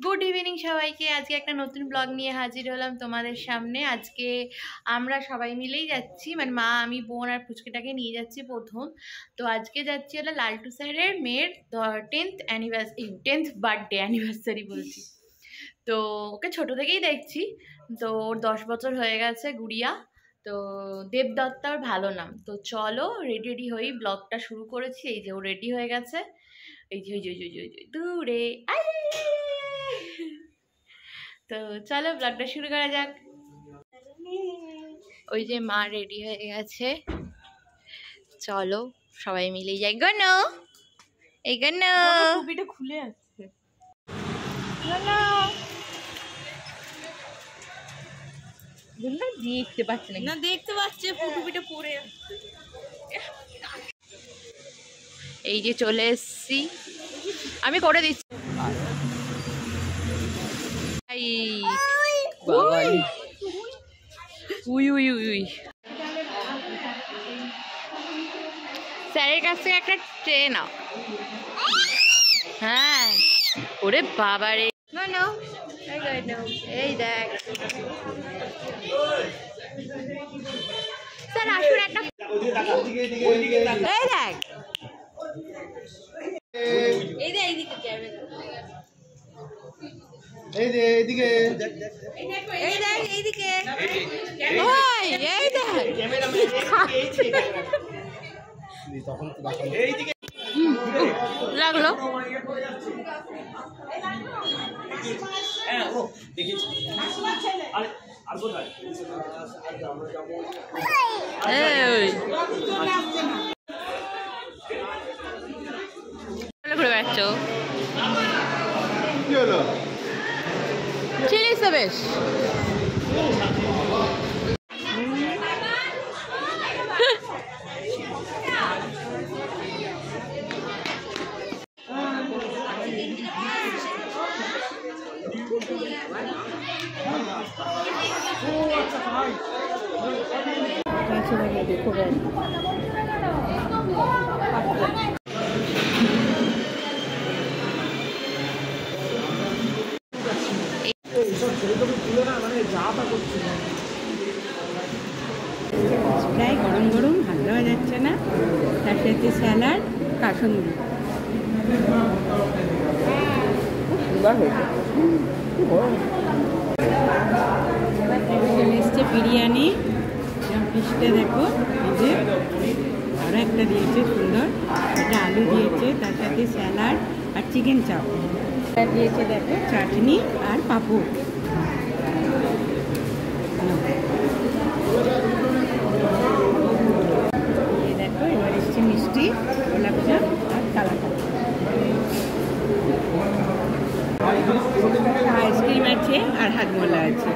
Good evening সবাইকে। আজকে একটা নতুন ব্লগ নিয়ে হাজির হলাম তোমাদের সামনে। আজকে আমরা সবাই মিলেই যাচ্ছি, মানে মা, আমি, বোন আর পুচকেটাকে নিয়ে যাচ্ছি প্রথম। তো আজকে যাচ্ছি হলো লালটু স্যারের মেয়ের 10th বার্থডে অ্যানিভার্সারি বলছি। তো ওকে ছোট থেকেই দেখছি, তো ওর 10 বছর হয়ে গেছে, গুড়িয়া। তো দেবদত্তার ভালো নাম। তো চলো রেডি রেডি হই, ব্লগটা শুরু করেছি। এই যে ও রেডি হয়ে গেছে, এই যে দূরে। তো চলো ব্লগটা শুরু করা যাক। ওই যে মা রেডি হয়ে গেছে, চলো সবাই মিলে যাই। গনো এই গনো, টুপিটা খুলে আসছে। দেখতে পাচ্ছে না, দেখতে পাচ্ছে টুপিটা পরে আসছে। এই যে চলে এসছি, আমি করে দিচ্ছি। স্যারের কাছ থেকে একটা ট্রে নাও। হ্যাঁ, ওরে বাবা রে। এই দেখ স্যার, আসুন একটা। এই দেখ, এইদিকে লাগলো। ঘুরে বেড়াচ্ছ, চিনিস তো বেশ। প্রায় গরম গরম ভাত দেওয়া যাচ্ছে না, তার সাথে স্যালাড, কাসুন্দি। চলে এসছে বিরিয়ানি, ফিশটা দেখো, এই যে আরও একটা দিয়েছে সুন্দর, এটা আলু দিয়েছে, তার সাথে স্যালাড আর চিকেন চাপ দিয়েছে, দেখো চাটনি আর পাঁপড়। দেখো এবার এসছে মিষ্টি, গোলাপজাম আর কালাকাঁদ। আইসক্রিম আছে আর হাতমোলা আছে।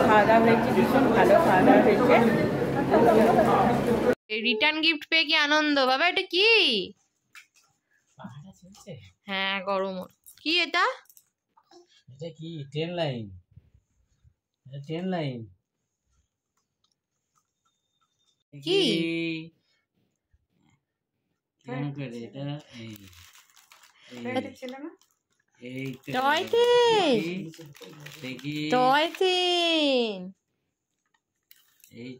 খাওয়া দাওয়া হয়েছে, ভীষণ ভালো খাওয়া দাওয়া হয়েছে। রিটার্ন গিফট পেয়ে কি আনন্দ বাবা। এটা কি? হ্যাঁ, গরম। কি এটা? এটা কি? Train line. এটা ট্রেন লাইন। কি কেমন করে এটা? এই টয় ট্রেন, দেখি টয় ট্রেন। এই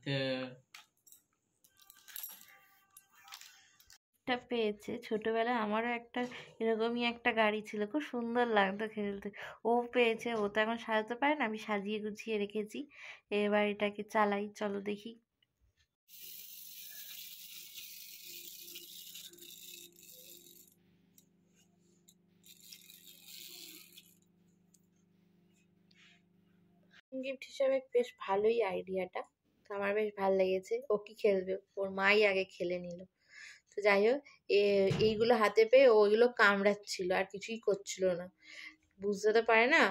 তো পেয়েছে। ছোটবেলায় আমারও একটা এরকমই একটা গাড়ি ছিল, খুব সুন্দর লাগতো খেলতে। ও পেয়েছে, ও তো এখন সাজাতে পারে না, আমি সাজিয়ে গুছিয়ে রেখেছি। এবার এটাকে চালাই, চলো দেখি। গিফট হিসাবে বেশ ভালোই আইডিয়াটা, তো আমার বেশ ভালো লেগেছে। ও কি খেলবে, ওর মাই আগে খেলে নিল। তো যাই হোক, এইগুলো হাতে পেয়ে ওইগুলো কামড়াচ্ছিল, আর কিছুই করছিল না। বুঝতে তো পারে না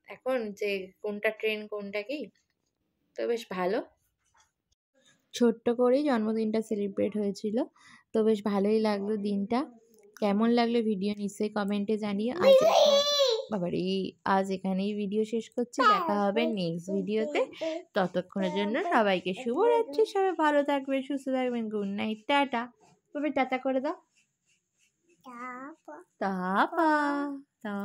এখন যে কোনটা ট্রেন কোনটা কি। তো বেশ ভালো, ছোট্ট করেই জন্মদিনটা সেলিব্রেট হয়েছিল। তো বেশ ভালোই লাগলো দিনটা। কেমন লাগলো ভিডিও নিশ্চয়ই কমেন্টে জানিয়ে। আজ এখানেই ভিডিও শেষ করছি, দেখা হবে নেক্সট ভিডিওতে। ততক্ষণের জন্য সবাইকে শুভরাত্রি, সবাই ভালো থাকবেন, সুস্থ থাকবেন। Good night, tata. তবে টাটা করে দাও। Tata tata.